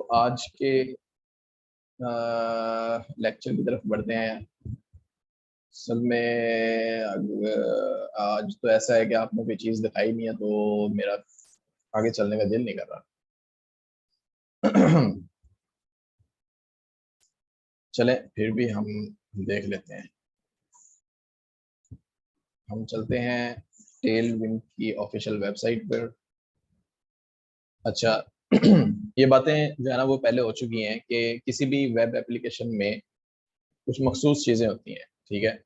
आज के लेक्चर की तरफ बढ़ते हैं। असल में आज तो ऐसा है कि आपने कोई चीज़ दिखाई नहीं है, तो मेरा आगे चलने का दिल नहीं कर रहा। चलें, फिर भी हम देख लेते हैं। हम चलते हैं टेल विंड की ऑफिशियल वेबसाइट पर। अच्छा। ये बातें जो है ना वो पहले हो चुकी हैं कि किसी भी वेब एप्लीकेशन में कुछ मखसूस चीज़ें होती हैं। ठीक है,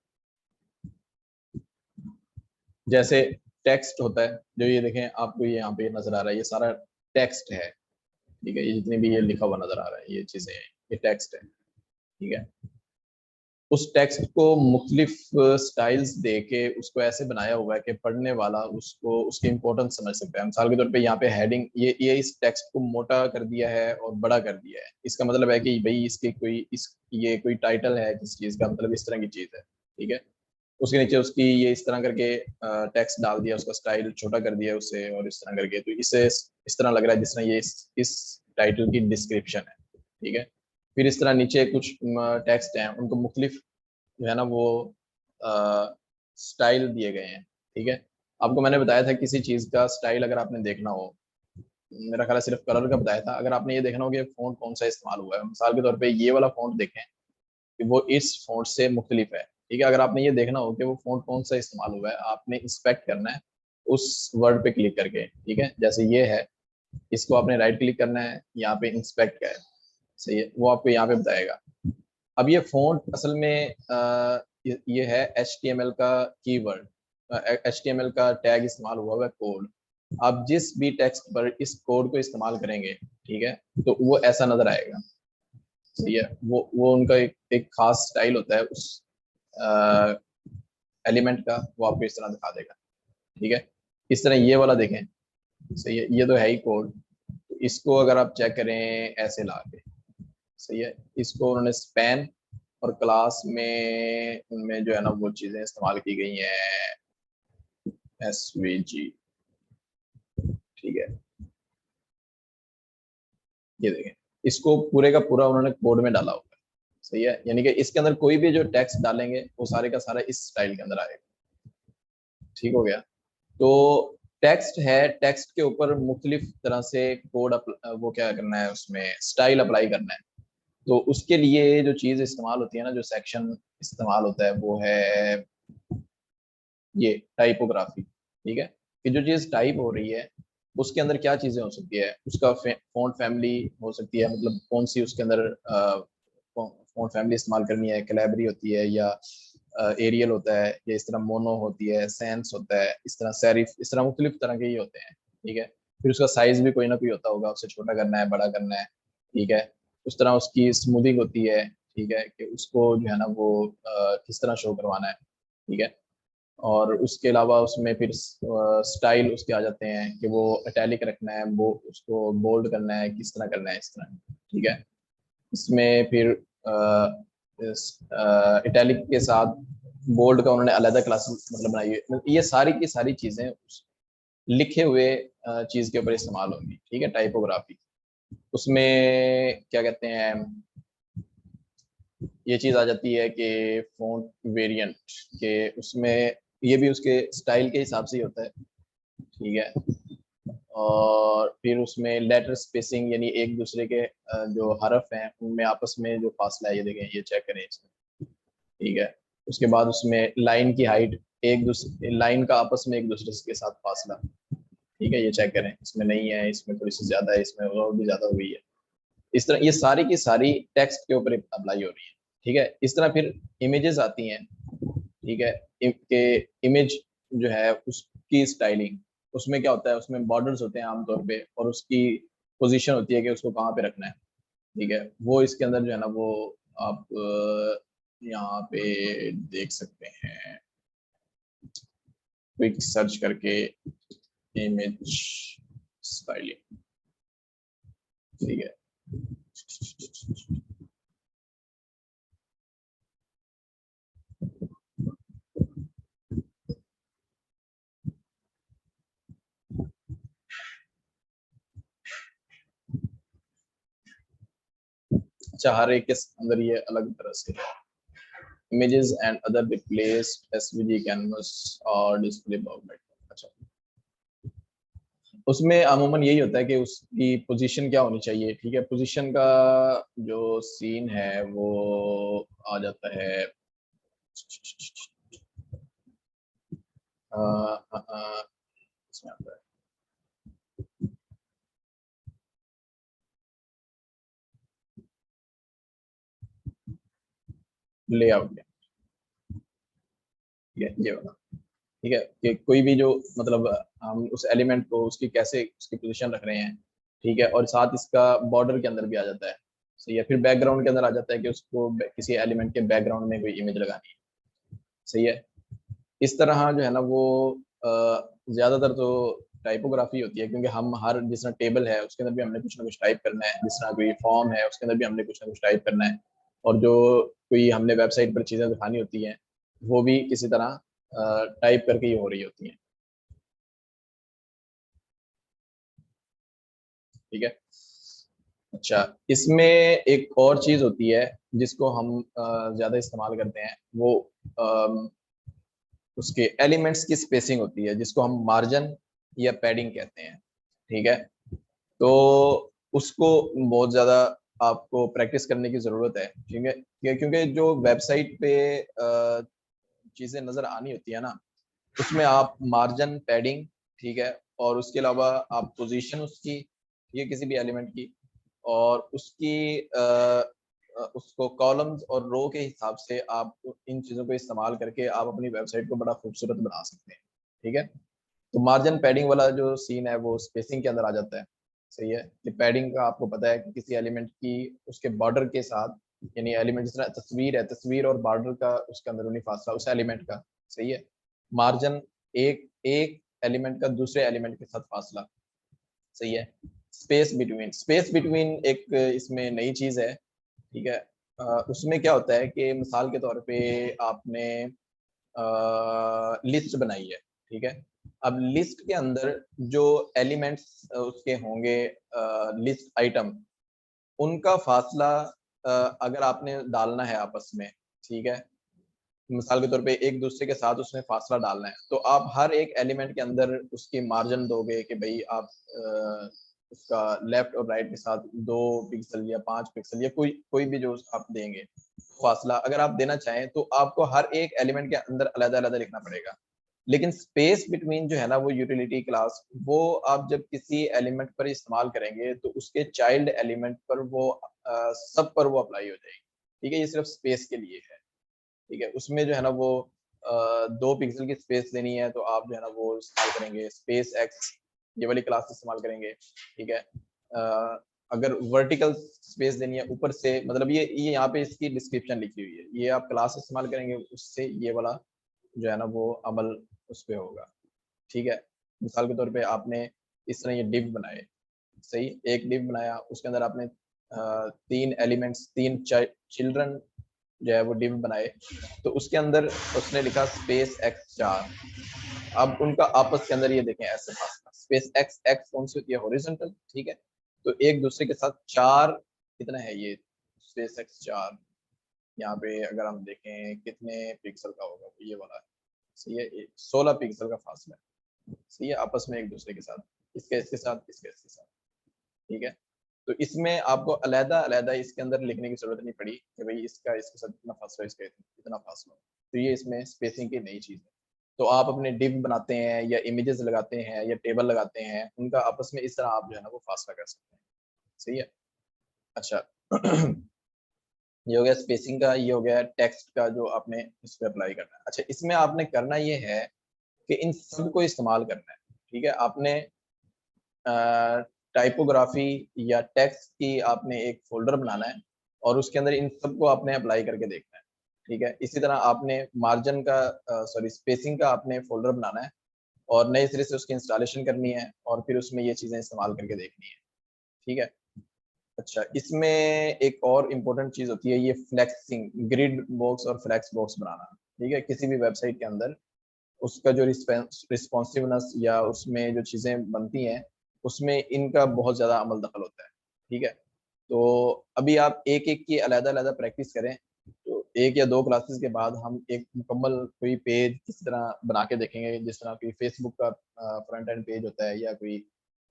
जैसे टेक्स्ट होता है, जो ये देखें आपको ये यहाँ पे नजर आ रहा है, ये सारा टेक्स्ट है। ठीक है, ये जितने भी ये लिखा हुआ नजर आ रहा है, ये चीजें हैं, ये टेक्स्ट है। ठीक है, उस टेक्स्ट को मुख्तलिफ स्टाइल्स दे के उसको ऐसे बनाया हुआ है कि पढ़ने वाला उसको उसकी इंपॉर्टेंस समझ सकता है। मिसाल के तौर पे यहाँ पे हेडिंग, ये इस टेक्स्ट को मोटा कर दिया है और बड़ा कर दिया है। इसका मतलब है कि भाई इसके कोई इस ये कोई टाइटल है किस चीज का, मतलब इस तरह की चीज है। ठीक है, उसके नीचे उसकी ये इस तरह करके टेक्स्ट डाल दिया, उसका स्टाइल छोटा कर दिया उसे, और इस तरह करके तो इसे इस तरह लग रहा है जिस तरह ये इस टाइटल की डिस्क्रिप्शन है। ठीक है, फिर इस तरह नीचे कुछ टेक्स्ट हैं, उनको मुख्तलिफ जो है ना वो स्टाइल दिए गए हैं। ठीक है, आपको मैंने बताया था किसी चीज का स्टाइल अगर आपने देखना हो, मेरा ख्याल है सिर्फ कलर का बताया था। अगर आपने ये देखना हो कि फ़ॉन्ट कौन सा इस्तेमाल हुआ है, मिसाल के तौर पे ये वाला फ़ॉन्ट देखें कि वो इस फ़ॉन्ट से मुख्तलिफ है। ठीक है, अगर आपने ये देखना हो कि वो फ़ॉन्ट कौन सा इस्तेमाल हुआ है, आपने इंस्पेक्ट करना है उस वर्ड पे क्लिक करके। ठीक है, जैसे ये है, इसको आपने राइट क्लिक करना है, यहाँ पे इंस्पेक्ट का है, सही है, वो आपको यहाँ पे बताएगा। अब ये फ़ॉन्ट असल में ये है HTML का कीवर्ड, HTML का टैग इस्तेमाल हुआ है, कोड। आप जिस भी टेक्स्ट पर इस कोड को इस्तेमाल करेंगे, ठीक है, तो वो ऐसा नजर आएगा। सही है, वो उनका एक खास स्टाइल होता है उस एलिमेंट का, वो आपको इस तरह दिखा देगा। ठीक है, इस तरह ये वाला देखें, सही है, ये तो है ही कोड। तो इसको अगर आप चेक करें ऐसे ला के, सही है, इसको उन्होंने स्पैन और क्लास में उनमें जो है ना वो चीजें इस्तेमाल की गई हैं, SVG। ठीक है, ये देखें, इसको पूरे का पूरा उन्होंने कोड में डाला हुआ है। सही है, यानी कि इसके अंदर कोई भी जो टेक्स्ट डालेंगे वो सारे का सारा इस स्टाइल के अंदर आएगा। ठीक हो गया, तो टेक्स्ट है, टेक्स्ट के ऊपर मुख्तलिफ तरह से कोड वो क्या करना है, उसमें स्टाइल अप्लाई करना है। तो उसके लिए जो चीज़ इस्तेमाल होती है ना, जो सेक्शन इस्तेमाल होता है, वो है ये टाइपोग्राफी। ठीक है, कि जो चीज़ टाइप हो रही है उसके अंदर क्या चीज़ें हो सकती है, उसका फॉन्ट फैमिली हो सकती है, मतलब कौन सी उसके अंदर फॉन्ट फैमिली इस्तेमाल करनी है, कैलेबरी होती है या एरियल होता है, या इस तरह मोनो होती है, सेंस होता है, इस तरह सेरिफ, इस तरह मुख्तलिफ तरह के ही होते हैं। ठीक है, फिर उसका साइज भी कोई ना कोई होता होगा, उसे छोटा करना है, बड़ा करना है। ठीक है, उस तरह उसकी स्मूथिंग होती है। ठीक है, कि उसको जो है ना वो किस तरह शो करवाना है। ठीक है, और उसके अलावा उसमें फिर स्टाइल उसके आ जाते हैं कि वो इटैलिक रखना है, वो उसको बोल्ड करना है, किस तरह करना है, इस तरह। ठीक है, इसमें फिर इटैलिक के साथ बोल्ड का उन्होंने अलग क्लासेस मतलब बनाई है। ये सारी की सारी चीजें लिखे हुए चीज के ऊपर इस्तेमाल होंगी। ठीक है, टाइपोग्राफी, उसमें क्या कहते हैं, ये चीज आ जाती है कि फ़ॉन्ट वेरिएंट के उसमें ये भी उसके स्टाइल के हिसाब से ही होता है। ठीक है, और फिर उसमें लेटर स्पेसिंग, यानी एक दूसरे के जो हरफ हैं उनमें आपस में जो फासला है, ये देखें, ये चेक करें इसमें। ठीक है, उसके बाद उसमें लाइन की हाइट, एक दूसरे लाइन का आपस में एक दूसरे के साथ फासला। ठीक है, ये चेक करें, इसमें नहीं है, इसमें थोड़ी सी ज्यादा है, इसमें और भी ज्यादा हुई है। इस तरह ये सारी की सारी टेक्स्ट के ऊपर अप्लाई हो रही है। ठीक है, इस तरह फिर इमेजेस आती हैं। ठीक है, के इमेज जो है उसकी स्टाइलिंग, उसमें क्या होता है, उसमें बॉर्डर्स होते हैं आमतौर पे, और उसकी पोजीशन होती है कि उसको कहाँ पे रखना है। ठीक है, वो इसके अंदर जो है ना वो आप यहाँ पे देख सकते हैं, क्विक सर्च करके इमेज स्टाइलिंग। ठीक है, अच्छा, हर एक के अंदर ये अलग तरह से है। Images and other replaced SVG canvas और डिस्प्ले बॉक्स। अच्छा, उसमें अमूमन यही होता है कि उसकी पोजीशन क्या होनी चाहिए। ठीक है, पोजीशन का जो सीन है वो आ जाता है इसमें आता है लेआउट। ठीक है, ये वाला। ठीक है, कि कोई भी जो मतलब हम उस एलिमेंट को उसकी कैसे उसकी पोजीशन रख रहे हैं। ठीक है, और साथ इसका बॉर्डर के अंदर भी आ जाता है। सही है, फिर बैकग्राउंड के अंदर आ जाता है कि उसको किसी एलिमेंट के बैकग्राउंड में कोई इमेज लगानी है। सही है, इस तरह जो है ना वो ज्यादातर तो टाइपोग्राफी होती है, क्योंकि हम हर जिस तरह टेबल है उसके अंदर भी हमने कुछ ना कुछ टाइप करना है, जिस तरह कोई फॉर्म है उसके अंदर भी हमने कुछ ना कुछ टाइप करना है, और जो कोई हमने वेबसाइट पर चीजें दिखानी होती हैं वो भी किसी तरह टाइप करके ही हो रही होती हैं। ठीक है। अच्छा, इसमें एक और चीज होती है जिसको हम ज्यादा इस्तेमाल करते हैं, वो अम, उसके एलिमेंट्स की स्पेसिंग होती है, जिसको हम मार्जिन या पैडिंग कहते हैं। ठीक है, तो उसको बहुत ज्यादा आपको प्रैक्टिस करने की जरूरत है। ठीक है, क्योंकि जो वेबसाइट पे चीजें नजर आनी होती है ना, उसमें आप मार्जिन पैडिंग, ठीक है, और उसके अलावा आप पोजीशन उसकी, ये किसी भी एलिमेंट की, और उसकी उसको कॉलम्स और रो के हिसाब से आप इन चीज़ों को इस्तेमाल करके आप अपनी वेबसाइट को बड़ा खूबसूरत बना सकते हैं। ठीक है, तो मार्जिन पैडिंग वाला जो सीन है वो स्पेसिंग के अंदर आ जाता है। सही है, कि पैडिंग का आपको पता है कि किसी एलिमेंट की उसके बॉर्डर के साथ, यानी एलिमेंट जिस तरह तस्वीर है, तस्वीर और बॉर्डर का उसके अंदरूनी फासला उस एलिमेंट का। सही है, मार्जिन एक एक एलिमेंट का दूसरे एलिमेंट के साथ फासला। सही है, स्पेस बिटवीन, स्पेस बिटवीन एक इसमें नई चीज है। ठीक है, उसमें क्या होता है कि मिसाल के तौर पे आपने लिस्ट बनाई है। ठीक है, अब लिस्ट के अंदर जो एलिमेंट्स उसके होंगे, लिस्ट आइटम, उनका फासला अगर आपने डालना है आपस में, ठीक है, मिसाल के तौर पे एक दूसरे के साथ उसमें फासला डालना है, तो आप हर एक एलिमेंट के अंदर उसकी मार्जिन दोगे कि भाई आप उसका लेफ्ट और राइट के साथ 2 पिक्सल या 5 पिक्सल या कोई कोई भी जो आप देंगे फासला, अगर आप देना चाहें तो आपको हर एक एलिमेंट के अंदर अलग अलग लिखना पड़ेगा। लेकिन स्पेस बिटवीन जो है ना वो यूटिलिटी क्लास, वो आप जब किसी एलिमेंट पर इस्तेमाल करेंगे तो उसके चाइल्ड एलिमेंट पर वो सब पर वो अप्लाई हो जाएगी। ठीक है, ये सिर्फ स्पेस के लिए है। ठीक है, उसमें जो है ना वो 2 पिक्सल की स्पेस देनी है तो आप जो है ना वो इस्तेमाल करेंगे स्पेस एक्स, ये वाली क्लास इस्तेमाल करेंगे। ठीक है, अगर वर्टिकल स्पेस देनी है ऊपर से, मतलब ये यहाँ पे इसकी डिस्क्रिप्शन लिखी हुई है, ये आप क्लास इस्तेमाल करेंगे उससे ये वाला जो है ना वो अमल उस पर होगा। ठीक है, मिसाल के तौर पे आपने इस तरह ये डिव बनाए। सही, एक डिव बनाया, उसके अंदर आपने 3 एलिमेंट्स, 3 चिल्ड्रन जो है वो डिव बनाए, तो उसके अंदर उसने लिखा स्पेस x4। अब उनका आपस के अंदर ये देखें ऐसे फासला, स्पेस एक्स, एक्स कौन सी होती है, हॉरिजॉन्टल। ठीक है, तो एक दूसरे के साथ 4, कितना है ये स्पेस x4, यहाँ पे अगर हम देखें कितने पिक्सल का होगा तो ये वाला है। सही है, 16 पिक्सल का फासला है। सही है, आपस में एक दूसरे के साथ, इसके इसके साथ, इसके इसके साथ। ठीक है, तो इसमें आपको अलहदा अलहदा इसके अंदर लिखने की जरूरत नहीं पड़ी कि भाई इसका इसके साथ इतना फासला, इसका इतना फासला। तो ये इसमें स्पेसिंग की नई चीज है। तो आप अपने डिव बनाते हैं या इमेजेस लगाते हैं या टेबल लगाते हैं, उनका आपस में इस तरह आप जो है ना वो फासला कर सकते हैं। सही है। अच्छा ये हो गया स्पेसिंग का, ये हो गया टेक्स्ट का जो आपने इस पर अप्लाई करना है। अच्छा, इसमें आपने करना ये है कि इन सब को इस्तेमाल करना है। ठीक है, आपने टाइपोग्राफी या टेक्स्ट की आपने एक फोल्डर बनाना है और उसके अंदर इन सबको आपने अप्लाई करके देखना है। ठीक है, इसी तरह आपने मार्जिन का, सॉरी, स्पेसिंग का आपने फोल्डर बनाना है और नए सिरे से उसकी इंस्टॉलेशन करनी है और फिर उसमें ये चीज़ें इस्तेमाल करके देखनी है। ठीक है। अच्छा, इसमें एक और इम्पोर्टेंट चीज़ होती है ये फ्लेक्सिंग, ग्रिड बॉक्स और फ्लेक्स बॉक्स बनाना। ठीक है, किसी भी वेबसाइट के अंदर उसका जो रिस्पॉन्सिवनेस या उसमें जो चीज़ें बनती हैं उसमें इनका बहुत ज़्यादा अमल दखल होता है। ठीक है, तो अभी आप एक एक की अलग-अलग प्रैक्टिस करें, तो 1 या 2 क्लासेस के बाद हम एक मुकम्मल कोई पेज किस तरह बना के देखेंगे, जिस तरह कोई फेसबुक का फ्रंट एंड पेज होता है या कोई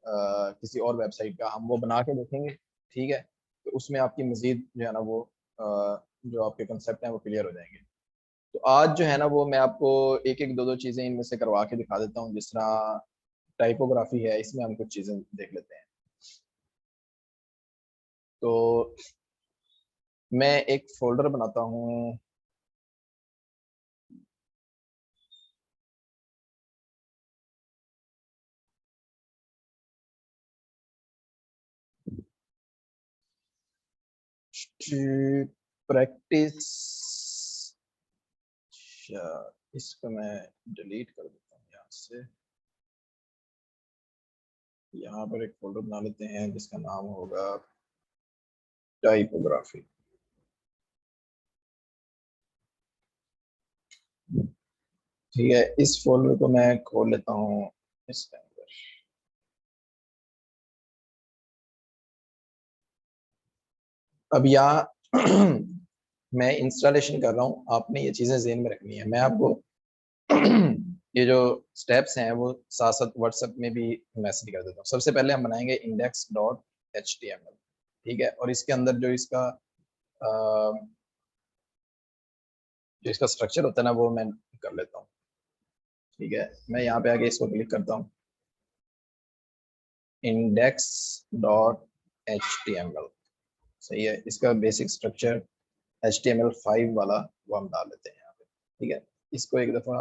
किसी और वेबसाइट का हम वो बना के देखेंगे, ठीक है? तो उसमें आपकी मज़ीद जो है ना वो जो आपके कांसेप्ट हैं वो क्लियर हो जाएँगे। तो आज जो है ना वो मैं आपको एक-एक, 2-2 चीज़ें इनमें से करवा के दिखा देता हूँ, जिस तरह टाइपोग्राफी है, इसमें हम कुछ चीज़ें देख लेते हैं। तो मैं एक फ़ोल्डर बनाता हूँ। प्रैक्टिस। अच्छा, इसको मैं डिलीट कर देता हूँ यहाँ से। यहाँ पर एक फ़ोल्डर बना लेते हैं जिसका नाम होगा टाइपोग्राफी। ठीक है, इस फ़ोल्डर को मैं खोल लेता हूँ इसके अंदर। अब यहाँ मैं इंस्टॉलेशन कर रहा हूँ, आपने ये चीज़ें ज़हन में रखनी है। मैं आपको ये जो स्टेप्स हैं वो साथ-साथ व्हाट्सएप में भी मैसेज कर देता हूँ। सबसे पहले हम बनाएँगे index.html, ठीक है? और इसके अंदर अ, जो इसका स्ट्रक्चर होता है ना वो मैं कर लेता हूँ, ठीक है? मैं यहाँ पे आके इसको क्लिक करता हूँ, index.html, सही है? इसका बेसिक स्ट्रक्चर HTML5 वाला वो हम डाल लेते हैं यहाँ पे, ठीक है? इसको एक दफ़ा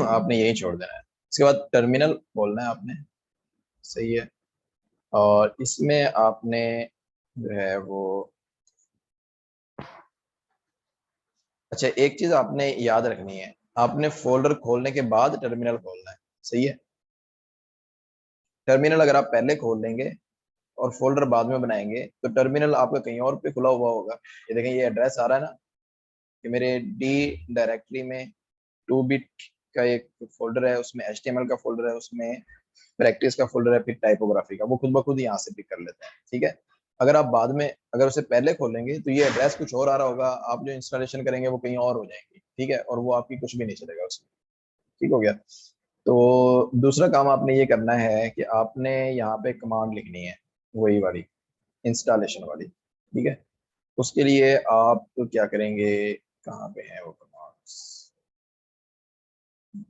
आपने यही छोड़ देना है। इसके बाद टर्मिनल खोलना है आपने, सही है? और इसमें आपने जो है वो अच्छा, एक चीज़ आपने याद रखनी है, आपने फ़ोल्डर खोलने के बाद टर्मिनल खोलना है, सही है? टर्मिनल अगर आप पहले खोल लेंगे और फ़ोल्डर बाद में बनाएँगे, तो टर्मिनल आपका कहीं और पे खुला हुआ होगा। ये देखें, ये एड्रेस आ रहा है ना, कि मेरे डी डायरेक्टरी में 2 बिट का एक फ़ोल्डर है, उसमें एचटीएमएल का फ़ोल्डर है, उसमें प्रैक्टिस का फ़ोल्डर है, फिर टाइपोग्राफी का, वो खुद ब खुद यहाँ से पिक कर लेता है, ठीक है? अगर आप बाद में अगर उसे पहले खोलेंगे, तो ये एड्रेस कुछ और आ रहा होगा, आप जो इंस्टॉलेशन करेंगे वो कहीं और हो जाएँगी, ठीक है? और वो आपकी कुछ भी नहीं चलेगा उसमें, ठीक हो गया? तो दूसरा काम आपने ये करना है कि आपने यहाँ पे कमांड लिखनी है, वही वाली, इंस्टॉलेशन वाली, ठीक है? उसके लिए आप क्या करेंगे, कहाँ पे है वो commands?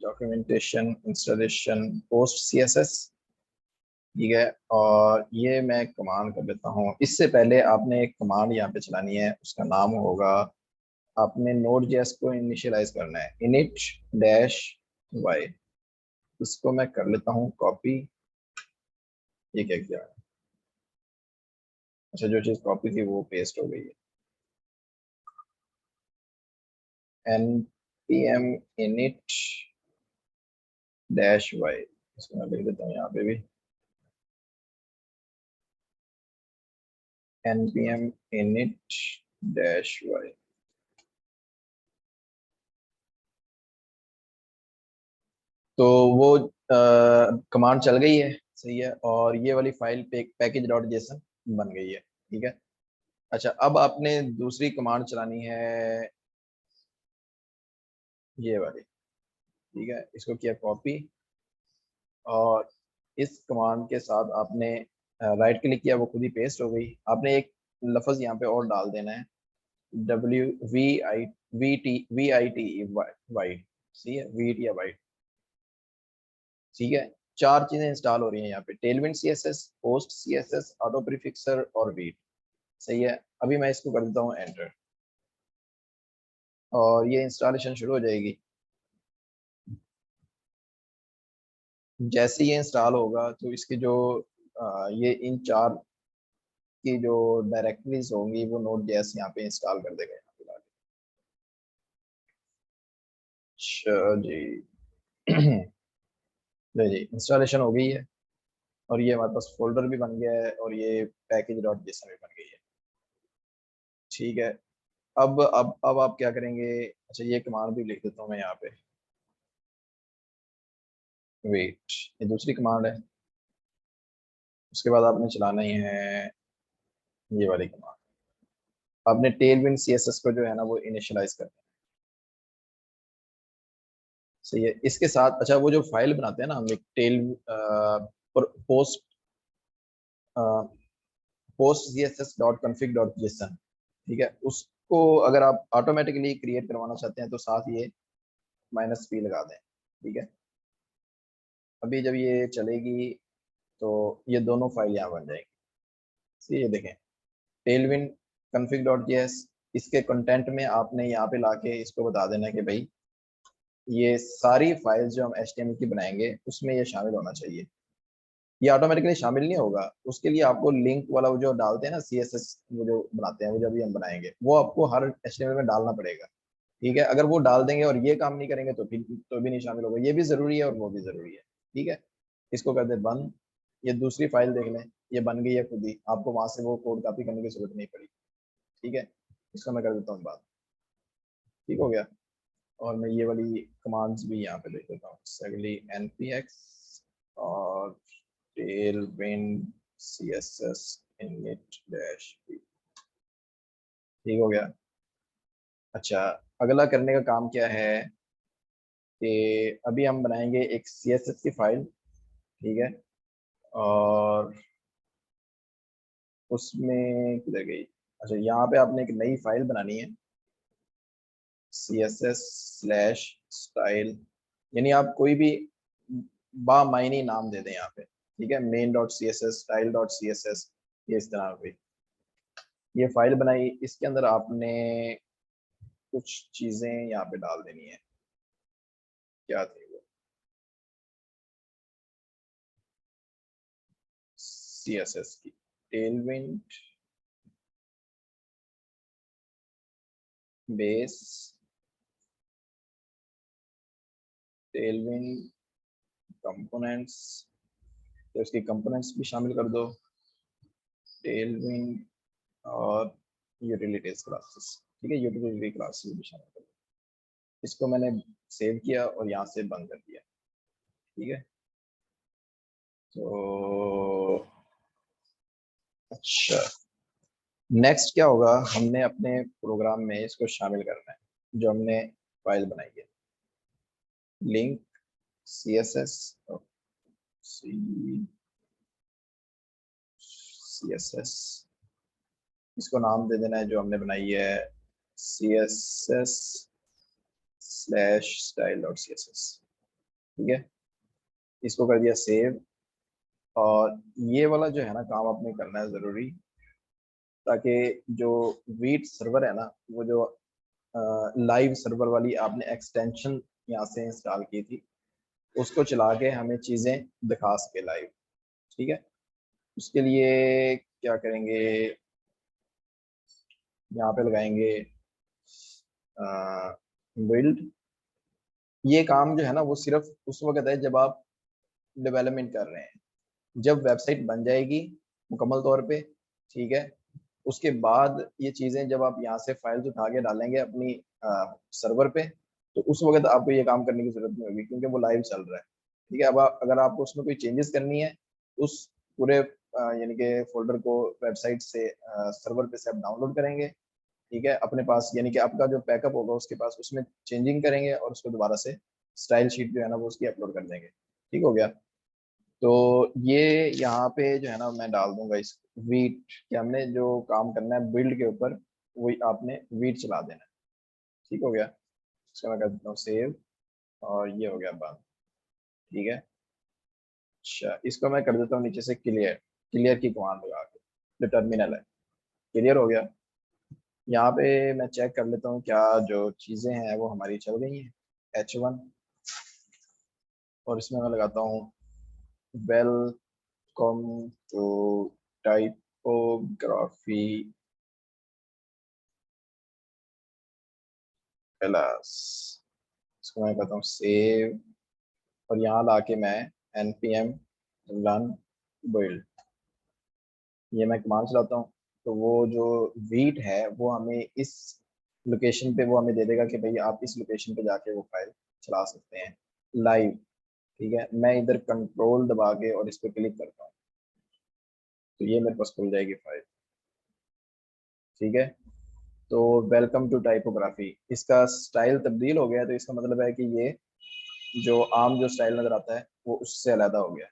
Documentation, installation, post CSS, ठीक है? और ये मैं कमांड कर लेता हूँ। इससे पहले आपने एक कमांड यहाँ पे चलानी है, उसका नाम होगा, आपने नोड जेएस को इनिशियलाइज करना है, init डैश वाई। इसको मैं कर लेता हूँ कॉपी। ये क्या किया? अच्छा, जो चीज़ कॉपी थी वो पेस्ट हो गई है। npm init डैश वाई, इसको मैं लिख देता हूँ यहाँ पे भी, npm init डैश वाई। तो वो कमांड चल गई है, सही है? और ये वाली फाइल पैकेज डॉट जेसन बन गई है, ठीक है? अच्छा, अब आपने दूसरी कमांड चलानी है, ये वाली, ठीक है? इसको किया कॉपी, और इस कमांड के साथ आपने राइट क्लिक किया, वो खुद ही पेस्ट हो गई। आपने एक लफ्ज यहाँ पे और डाल देना है, W we I tea white, सही है? वीट या वाइट, ठीक है? चार चीजें इंस्टॉल हो रही हैं यहाँ पे, Tailwind CSS, PostCSS, autoprefixer और वीट, सही है? अभी मैं इसको कर देता हूँ एंटर, और ये इंस्टॉलेशन शुरू हो जाएगी। जैसे ये इंस्टॉल होगा तो इसकी जो ये इन चार की जो डायरेक्टरीज होंगी वो नोड जेएस यहाँ पे इंस्टॉल कर देगा यहाँ पे लाके। अच्छा जी। जी जी, इंस्टॉलेशन हो गई है, और ये हमारे पास फोल्डर भी बन गया है, और ये पैकेज डॉट जेसन भी बन गई है, ठीक है? अब आप क्या करेंगे? अच्छा, ये कमांड भी लिख देता हूँ मैं यहाँ पे, वेट, ये दूसरी कमांड है। उसके बाद आपने चलाना ही है ये वाली कमांड आपने टेलविंड सीएसएस को जो है ना वो इनिशियलाइज करना है। सही है। इसके साथ अच्छा वो जो फाइल बनाते हैं ना हम एक tail post post css dot config dot json, ठीक है, उसको अगर आप ऑटोमेटिकली क्रिएट करवाना चाहते हैं तो साथ ये -p लगा दें, ठीक है। अभी जब ये चलेगी तो ये दोनों फाइल यहाँ बन जाएंगी। तो ये देखें टेलविंड config डॉट js, इसके कंटेंट में आपने यहाँ पे लाके इसको बता देना कि भाई ये सारी फाइल्स जो हम HTML की बनाएंगे उसमें ये शामिल होना चाहिए। ये ऑटोमेटिकली शामिल नहीं होगा, उसके लिए आपको लिंक वाला वो जो डालते हैं ना CSS, वो जो बनाते हैं वो जब भी हम बनाएंगे वो आपको हर HTML में डालना पड़ेगा, ठीक है। अगर वो डाल देंगे और ये काम नहीं करेंगे तो फिर तो भी नहीं शामिल होगा। ये भी जरूरी है और वो भी जरूरी है, ठीक है। इसको कर दे बंद। ये दूसरी फाइल देख लें, ये बन गई है खुद ही, आपको वहां से वो कोड कॉपी करने की जरूरत नहीं पड़ी, ठीक है। इसको मैं कर देता हूँ बात, ठीक हो गया। और मैं ये वाली कमांड्स भी यहाँ पे देख लेता हूँ, सेगली npx और tailwind css init dash p, ठीक हो गया। अच्छा, अगला करने का काम क्या है कि अभी हम बनाएंगे एक css की फाइल, ठीक है। और उसमें किधर गई, अच्छा यहाँ पे आपने एक नई फाइल बनानी है css/style, यानी आप कोई भी बामायनी नाम दे दें यहाँ पे, ठीक है। Main dot C S S, style dot C S S, ये इस तरह की ये फाइल बनाई। इसके अंदर आपने कुछ चीजें यहाँ पे डाल देनी है। क्या थी वो, सी एस एस की टेलविंड बेस, टेलविंड कंपोनेंट्स, तो उसकी कंपोनेंट्स भी शामिल कर दो, टेलविंड और यूटिलिटीज क्लासेस, ठीक है, यूटिलिटी क्लासेस भी शामिल कर दो। इसको मैंने सेव किया और यहाँ से बंद कर दिया, ठीक है। तो अच्छा, नेक्स्ट क्या होगा, हमने अपने प्रोग्राम में इसको शामिल करना है जो हमने फाइल बनाई है, लिंक css css, इसको नाम दे देना है जो हमने बनाई है css slash style dot css, ठीक है। इसको कर दिया सेव। और ये वाला जो है ना काम आपने करना है जरूरी, ताकि जो वीट सर्वर है ना, वो जो लाइव सर्वर वाली आपने एक्सटेंशन यहाँ से इंस्टॉल की थी, उसको चला के हमें चीज़ें दिखा सके लाइव, ठीक है। उसके लिए क्या करेंगे, यहाँ पे लगाएंगे बिल्ड। ये काम जो है ना वो सिर्फ उस वक्त है जब आप डेवलपमेंट कर रहे हैं। जब वेबसाइट बन जाएगी मुकम्मल तौर पे, ठीक है, उसके बाद ये चीज़ें जब आप यहाँ से फाइल्स उठा के डालेंगे अपनी सर्वर पे, तो उस वक्त आपको ये काम करने की जरूरत नहीं होगी क्योंकि वो लाइव चल रहा है, ठीक है। अब अगर आपको उसमें कोई चेंजेस करनी है, उस पूरे यानी कि फोल्डर को वेबसाइट से सर्वर पे से आप डाउनलोड करेंगे, ठीक है, अपने पास यानी कि आपका जो बैकअप होगा उसके पास, उसमें चेंजिंग करेंगे और उसको दोबारा से स्टाइल शीट जो है ना वो उसकी अपलोड कर देंगे, ठीक हो गया। तो ये यहाँ पे जो है ना मैं डाल दूंगा इस वीट कि हमने जो काम करना है बिल्ड के ऊपर, वही आपने वीट चला देना है, ठीक हो गया। इसका मैं कर देता हूँ सेव और ये हो गया बंद, ठीक है। अच्छा, इसको मैं कर देता हूँ नीचे से क्लियर, क्लियर की कमांड लगा के, जो टर्मिनल है, क्लियर हो गया। यहाँ पे मैं चेक कर लेता हूँ क्या जो चीज़ें हैं वो हमारी चल गई हैं, H1। और इसमें मैं लगाता हूँ वेलकम टू टाइपोग्राफी क्लास, इसको मैं कहता हूँ सेव। और यहाँ ला के मैं npm run build, ये मैं कमांड चलाता हूँ, तो वो जो वीट है वो हमें इस लोकेशन पे वो हमें दे देगा कि भाई आप इस लोकेशन पे जाके वो फाइल चला सकते हैं लाइव, ठीक है। मैं इधर कंट्रोल दबा के और इस पर क्लिक करता हूँ तो ये मेरे पास खुल जाएगी फाइल, ठीक है। तो वेलकम टू टाइपोग्राफी, इसका स्टाइल तब्दील हो गया, तो इसका मतलब है कि ये जो आम जो स्टाइल नजर आता है वो उससे अलग हो गया।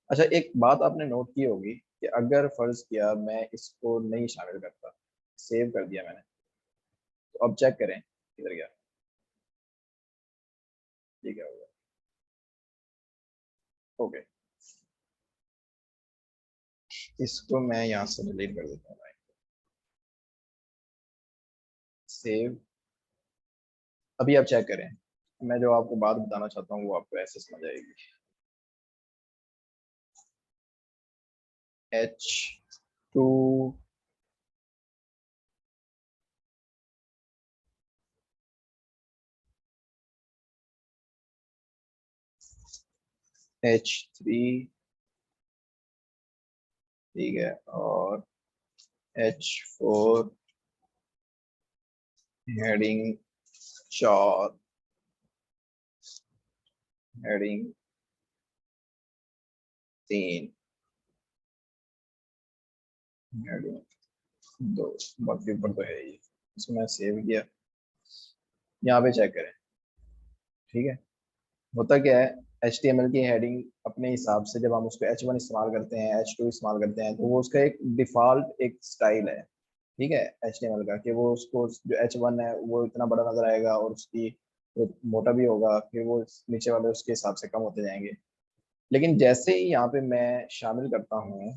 अच्छा, एक बात आपने नोट की होगी कि अगर फर्ज किया मैं इसको नहीं शामिल करता, सेव कर दिया मैंने, तो अब चेक करें किधर गया। ठीक है, हो गया। ओके, इसको मैं यहाँ से डिलीट कर देता हूँ। सेव। अभी आप चेक करें, मैं जो आपको बात बताना चाहता हूँ वो आपको ऐसे समझ आएगी। H2 H3, ठीक है, और H4 हेडिंग 4, हेडिंग 3, हेडिंग 2, बाकी ऊपर तो है ही। इसमें सेव किया, यहाँ पे चेक करें। ठीक है, होता क्या है, HTML की हेडिंग अपने हिसाब से जब हम उसको H1 इस्तेमाल करते हैं, H2 इस्तेमाल करते हैं, तो वो उसका एक डिफॉल्ट एक स्टाइल है। ठीक है, HTML का, कि वो उसको जो H1 है वो इतना बड़ा नजर आएगा और उसकी वो मोटा भी होगा, फिर वो नीचे वाले उसके हिसाब से कम होते जाएंगे। लेकिन जैसे ही यहाँ पे मैं शामिल करता हूँ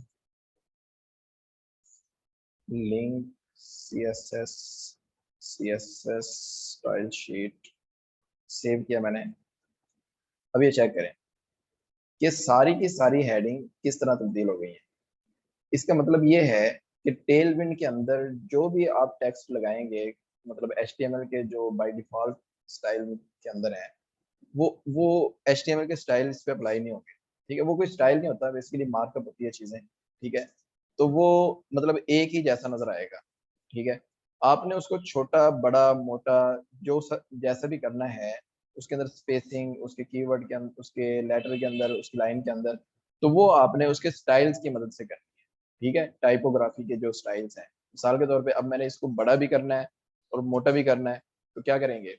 link CSS style sheet, save किया मैंने। अब ये चेक करें कि सारी की सारी हेडिंग किस तरह तब्दील हो गई है। इसका मतलब ये है कि टेलविंड के अंदर जो भी आप टेक्स्ट लगाएंगे, मतलब HTML के जो बाय डिफॉल्ट स्टाइल के अंदर है, वो HTML के स्टाइल इस पे अप्लाई नहीं होंगे। ठीक है, वो कोई स्टाइल नहीं होता, बेसिकली मार्कअप होती है चीजें। ठीक है, तो वो मतलब एक ही जैसा नजर आएगा। ठीक है, आपने उसको छोटा बड़ा मोटा जो जैसा भी करना है, उसके अंदर स्पेसिंग, उसके कीवर्ड के अंदर, उसके लेटर के अंदर, उसकी लाइन के अंदर, तो वो आपने उसके स्टाइल्स की मदद से करनी है। ठीक है, टाइपोग्राफी के जो स्टाइल्स हैं, मिसाल के तौर पे अब मैंने इसको बड़ा भी करना है और मोटा भी करना है, तो क्या करेंगे,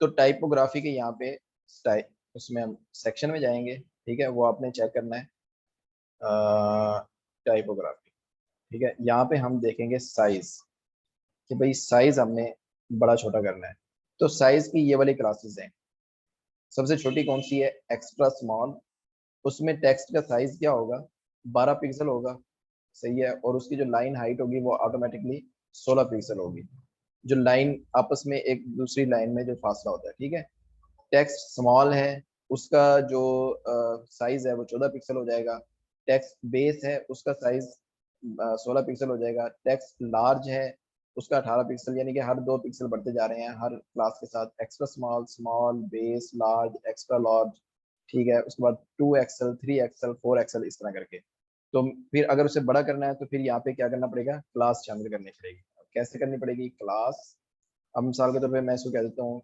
तो टाइपोग्राफी के यहाँ पे स्टाइल, उसमें हम सेक्शन में जाएंगे। ठीक है, वो आपने चेक करना है टाइपोग्राफी। ठीक है, यहाँ पे हम देखेंगे साइज, कि भाई साइज हमने बड़ा छोटा करना है। तो साइज की ये वाली क्लासेस हैं। सबसे छोटी कौन सी है, एक्स्ट्रा स्मॉल। उसमें टेक्स्ट का साइज क्या होगा, 12 पिक्सल होगा। सही है, और उसकी जो लाइन हाइट होगी वो ऑटोमेटिकली 16 पिक्सल होगी। जो लाइन आपस में एक दूसरी लाइन में जो फासला होता है। ठीक है, टेक्स्ट स्मॉल है, उसका जो साइज है वो 14 पिक्सल हो जाएगा। टेक्स्ट बेस है, उसका साइज 16 पिक्सल हो जाएगा। टेक्स्ट लार्ज है, उसका 18 पिक्सल, यानी कि हर 2 पिक्सल बढ़ते जा रहे हैं हर क्लास के साथ। Extra small, small, base, large, extra large. ठीक है, उसके बाद 2XL, 3XL, 4XL, इस तरह करके। तो फिर अगर उसे बड़ा करना है तो फिर यहाँ पे क्या करना पड़ेगा, क्लास शामिल करनी पड़ेगी। कैसे करनी पड़ेगी क्लास, अब मिसाल के तौर पे मैं इसको कह देता हूँ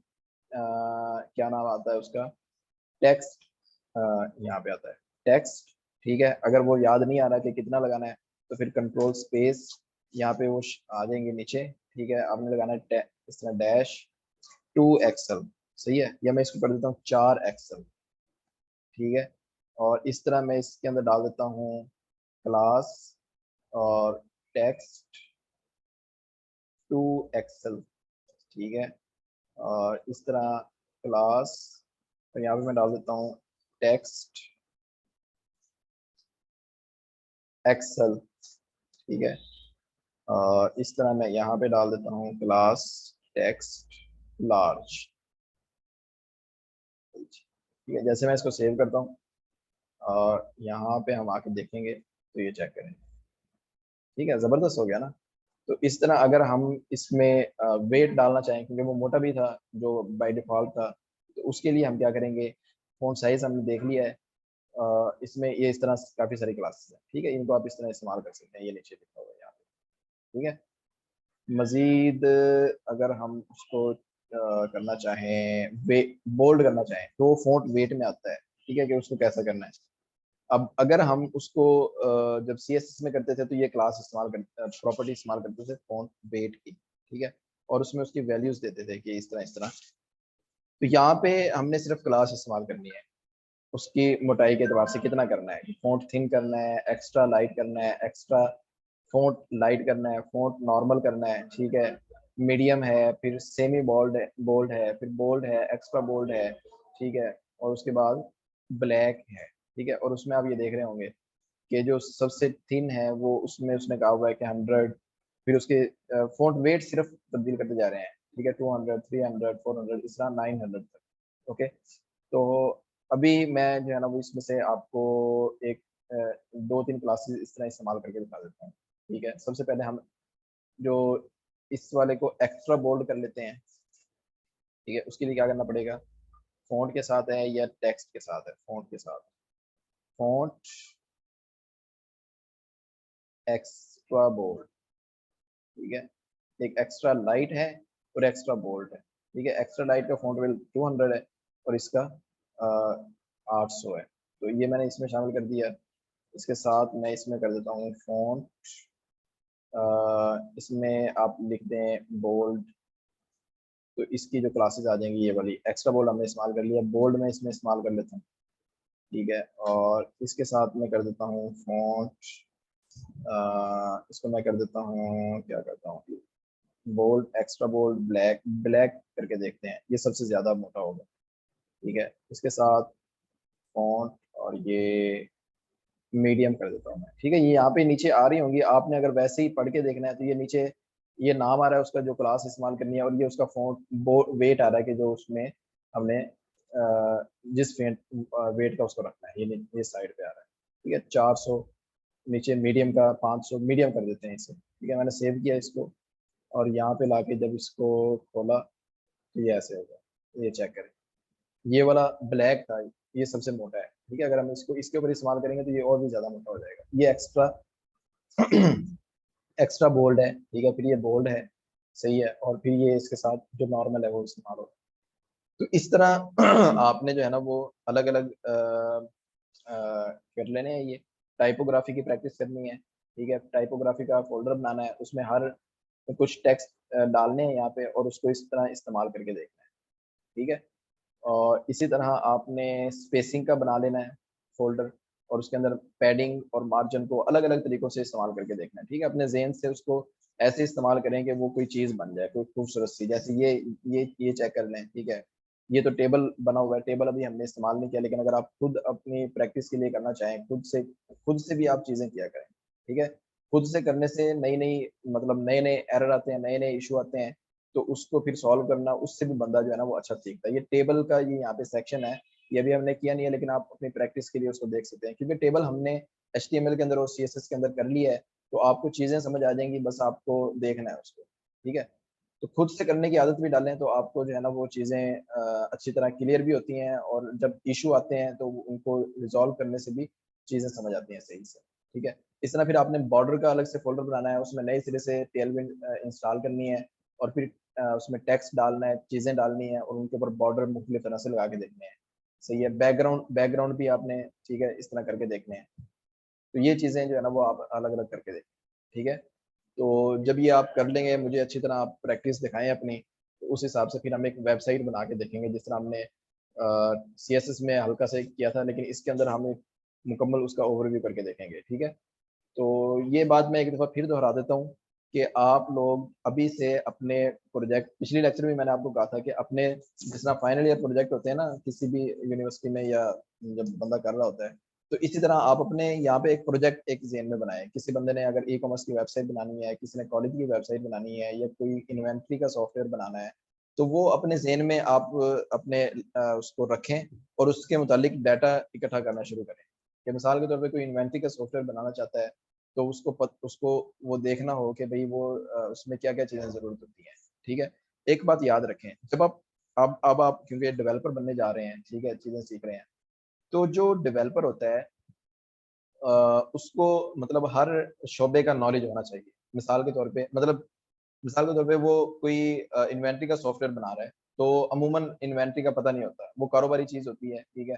क्या नाम आता है उसका, टेक्स्ट। यहाँ पे आता है टेक्स्ट। ठीक है, अगर वो याद नहीं आ रहा कि कितना लगाना है, तो फिर कंट्रोल स्पेस, यहाँ पे वो आ जाएंगे नीचे। ठीक है, आपने लगाना है इस तरह डैश 2XL। सही है, या मैं इसको कर देता हूँ 4XL। ठीक है, और इस तरह मैं इसके अंदर डाल देता हूँ क्लास और टेक्स्ट 2XL। ठीक है, और इस तरह क्लास, तो यहाँ पे मैं डाल देता हूँ टेक्स्ट एक्सेल। ठीक है, और इस तरह मैं यहाँ पे डाल देता हूँ क्लास टेक्स्ट लार्ज। ठीक है, जैसे मैं इसको सेव करता हूँ और यहाँ पे हम आके देखेंगे तो ये चेक करें। ठीक है, ज़बरदस्त हो गया ना। तो इस तरह अगर हम इसमें वेट डालना चाहें, क्योंकि वो मोटा भी था जो बाय डिफॉल्ट था, तो उसके लिए हम क्या करेंगे, फ़ॉन्ट साइज हमने देख लिया है। इसमें ये इस तरह काफ़ी सारी क्लासेस हैं। ठीक है, इनको आप इस तरह इस्तेमाल कर सकते हैं, ये नीचे लिखा हुआ है यहाँ पे। ठीक है, मजीद अगर हम उसको करना चाहें, बोल्ड करना चाहें, तो फ़ॉन्ट वेट में आता है। ठीक है, कि उसको कैसा करना है। अब अगर हम उसको जब CSS में करते थे तो ये क्लास इस्तेमाल कर प्रॉपर्टी इस्तेमाल करते थे फॉन्ट वेट की, ठीक है, और उसमें उसकी वैल्यूज देते थे कि इस तरह। तो यहाँ पे हमने सिर्फ क्लास इस्तेमाल करनी है, उसकी मोटाई के एतबार से कितना करना है, फॉन्ट थिन करना है, एक्स्ट्रा लाइट करना है, एक्स्ट्रा फॉन्ट लाइट करना है, फॉन्ट नॉर्मल करना है, ठीक है, मीडियम है, फिर सेमी बोल्ड है, फिर बोल्ड है, एक्स्ट्रा बोल्ड है, ठीक है, और उसके बाद ब्लैक है, ठीक है। और उसमें आप ये देख रहे होंगे कि जो सबसे थिन है वो उसमें उसने कहा हुआ है कि 100, फिर उसके फॉन्ट वेट सिर्फ तब्दील करते जा रहे हैं, ठीक है, 200, 300, 400, इस तरह 900 तक। ओके, तो अभी मैं जो है ना वो इसमें से आपको एक दो तीन क्लासेस इस तरह इस्तेमाल करके दिखा देता हूँ, ठीक है। सबसे पहले हम जो इस वाले को एक्स्ट्रा बोल्ड कर लेते हैं, ठीक है। उसके लिए क्या करना पड़ेगा, फॉन्ट के साथ है या टेक्स्ट के साथ है, फॉन्ट के साथ, फॉन्ट एक्स्ट्रा बोल्ड, ठीक है। एक एक्स्ट्रा लाइट है और एक्स्ट्रा बोल्ड है, ठीक है। एक्स्ट्रा लाइट का फॉन्ट वेल 200 है और इसका 800 है, तो ये मैंने इसमें शामिल कर दिया। इसके साथ मैं इसमें कर देता हूँ फॉन्ट, इसमें आप लिख दें बोल्ड, तो इसकी जो क्लासेस आ जाएंगी ये वाली, एक्स्ट्रा बोल्ड हमने इस्तेमाल कर लिया, बोल्ड में इसमें इस्तेमाल कर लेता हूँ, ठीक है। और इसके साथ मैं कर देता हूँ फॉन्ट, इसको मैं कर देता हूँ, क्या करता हूँ, bold, extra bold, black, black करके देखते हैं, ये सबसे ज्यादा मोटा होगा, ठीक है। इसके साथ फॉन्ट और ये मीडियम कर देता हूँ मैं, ठीक है। ये यहाँ पे नीचे आ रही होंगी, आपने अगर वैसे ही पढ़ के देखना है तो ये नीचे ये नाम आ रहा है उसका जो क्लास इस्तेमाल करनी है, और ये उसका फॉन्ट वेट आ रहा है कि जो उसमें हमने जिस वेट का उसको रखना है, ये साइड पे आ रहा है, ठीक है। 400, नीचे मीडियम का 500, मीडियम कर देते हैं इसे, ठीक है। मैंने सेव किया इसको और यहाँ पे लाके जब इसको खोला तो ये ऐसे होगा, ये चेक करें, ये वाला ब्लैक था, ये सबसे मोटा है, ठीक है। अगर हम इसको इसके ऊपर इस्तेमाल करेंगे तो ये और भी ज्यादा मोटा हो जाएगा, ये एक्स्ट्रा एक्स्ट्रा बोल्ड है, ठीक है, फिर ये बोल्ड है, सही है, और फिर ये इसके साथ जो नॉर्मल है वो इस्तेमाल हो। तो इस तरह आपने जो है ना वो अलग अलग कर लेने हैं, ये टाइपोग्राफी की प्रैक्टिस करनी है, ठीक है। टाइपोग्राफी का फोल्डर बनाना है, उसमें हर कुछ टेक्स्ट डालने हैं यहाँ पे और उसको इस तरह इस्तेमाल करके देखना है, ठीक है। और इसी तरह आपने स्पेसिंग का बना लेना है फोल्डर, और उसके अंदर पैडिंग और मार्जिन को अलग अलग तरीकों से इस्तेमाल करके देखना है, ठीक है। अपने जेन से उसको ऐसे इस्तेमाल करें कि वो कोई चीज बन जाए, कोई खूबसूरत सी, जैसे ये चेक कर लें, ठीक है। ये तो टेबल बना हुआ है, टेबल अभी हमने इस्तेमाल नहीं किया, लेकिन अगर आप खुद अपनी प्रैक्टिस के लिए करना चाहें, खुद से भी आप चीजें किया करें, ठीक है। खुद से करने से नई नई मतलब नए नए एरर आते हैं, नए नए इशू आते हैं, तो उसको फिर सॉल्व करना, उससे भी बंदा जो है ना वो अच्छा सीखता है। ये टेबल का ये यहाँ पे सेक्शन है, ये भी हमने किया नहीं है, लेकिन आप अपनी प्रैक्टिस के लिए उसको देख सकते हैं, क्योंकि टेबल हमने HTML के अंदर और CSS के अंदर कर लिया है, तो आपको चीजें समझ आ जाएंगी, बस आपको देखना है उसको, ठीक है। तो खुद से करने की आदत भी डालें तो आपको जो है ना वो चीजें अच्छी तरह क्लियर भी होती हैं, और जब इशू आते हैं तो उनको रिजॉल्व करने से भी चीजें समझ आती हैं सही से, ठीक है। इस तरह फिर आपने बॉर्डर का अलग से फोल्डर बनाना है, उसमें नए सिरे से टेलविंड इंस्टॉल करनी है, और फिर उसमें टेक्स्ट डालना है, चीजें डालनी है, और उनके ऊपर बॉर्डर मुख्तलिफ तरह से लगा के देखने हैं, सही है। बैकग्राउंड भी आपने, ठीक है, इस तरह करके देखने हैं। तो ये चीजें जो है ना वो आप अलग अलग करके देखें, ठीक है। तो जब ये आप कर लेंगे, मुझे अच्छी तरह आप प्रैक्टिस दिखाएं अपनी, तो उस हिसाब से फिर हम एक वेबसाइट बना के देखेंगे, जिस तरह हमने CSS में हल्का से किया था, लेकिन इसके अंदर हम एक मुकम्मल उसका ओवरव्यू करके देखेंगे, ठीक है। तो ये बात मैं एक दफ़ा फिर दोहरा देता हूँ कि आप लोग अभी से अपने प्रोजेक्ट, पिछले लेक्चर में मैंने आपको कहा था कि अपने जिस तरह फाइनल ईयर प्रोजेक्ट होते हैं ना किसी भी यूनिवर्सिटी में, या जब बंदा कर रहा होता है, तो इसी तरह आप अपने यहाँ पे एक प्रोजेक्ट एक जेन में बनाए। किसी बंदे ने अगर E-कॉमर्स की वेबसाइट बनानी है, किसी ने कॉलेज की वेबसाइट बनानी है, या कोई इन्वेंट्री का सॉफ्टवेयर बनाना है, तो वो अपने जेन में आप अपने उसको रखें और उसके मुतालिक डाटा इकट्ठा करना शुरू करें। कि मिसाल के तौर पे कोई इन्वेंट्री का सॉफ्टवेयर बनाना चाहता है, तो उसको वो देखना हो कि भाई वो उसमें क्या क्या चीज़ें ज़रूरत होती हैं, ठीक है। एक बात याद रखें, जब आप अब आप क्योंकि डेवलपर बनने जा रहे हैं, ठीक है, चीज़ें सीख रहे हैं, तो जो डेवलपर होता है अ, उसको मतलब हर शोबे का नॉलेज होना चाहिए। मिसाल के तौर पे मतलब मिसाल के तौर पे वो कोई इन्वेंट्री का सॉफ्टवेयर बना रहा है, तो अमूमन इन्वेंट्री का पता नहीं होता, वो कारोबारी चीज़ होती है, ठीक है।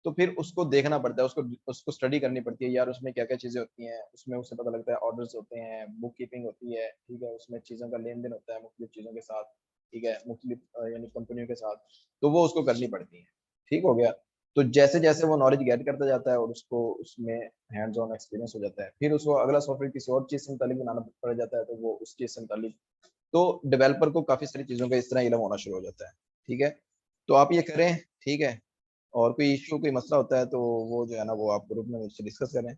तो फिर उसको देखना पड़ता है, उसको उसको स्टडी करनी पड़ती है यार, उसमें क्या-क्या चीज़ें होती हैं, उसमें उसे पता लगता है ऑर्डर्स होते हैं, बुक कीपिंग होती है, ठीक है? उसमें चीज़ों का लेन-देन होता है मुख्तलिफ चीज़ों के साथ, ठीक है? मुख्तलिफ यानी कंपनियों के साथ, तो वो उसको करनी पड़ती हैं, ठीक हो गया? तो जैसे-जैसे वो नॉलेज गेट करता जाता है और उसको उसमें हैंड्स ऑन एक्सपीरियंस हो जाता है, फिर उसको अगला सॉफ्टवेयर किसी और चीज़ से मुतालिक बनाना पड़ जाता है, तो वो उस चीज़ से मुतालिक तो डेवलपर को काफ़ी सारी चीज़ों का इस तरह इल्म होना शुरू हो जाता है, ठीक है? तो आप ये करें, ठीक है? और कोई इश्यू, कोई मसला होता है तो वो जो है ना, वो आप ग्रुप में मुझसे डिस्कस करें।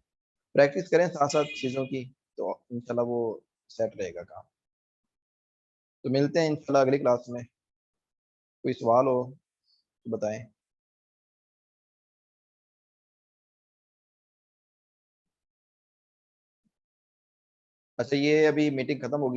प्रैक्टिस करें साथ-साथ चीज़ों की, तो इंशाल्लाह वो सेट रहेगा काम। तो मिलते हैं इंशाल्लाह अगली क्लास में। कोई सवाल हो तो बताएँ? अच्छा, ये अभी मीटिंग खत्म होगी।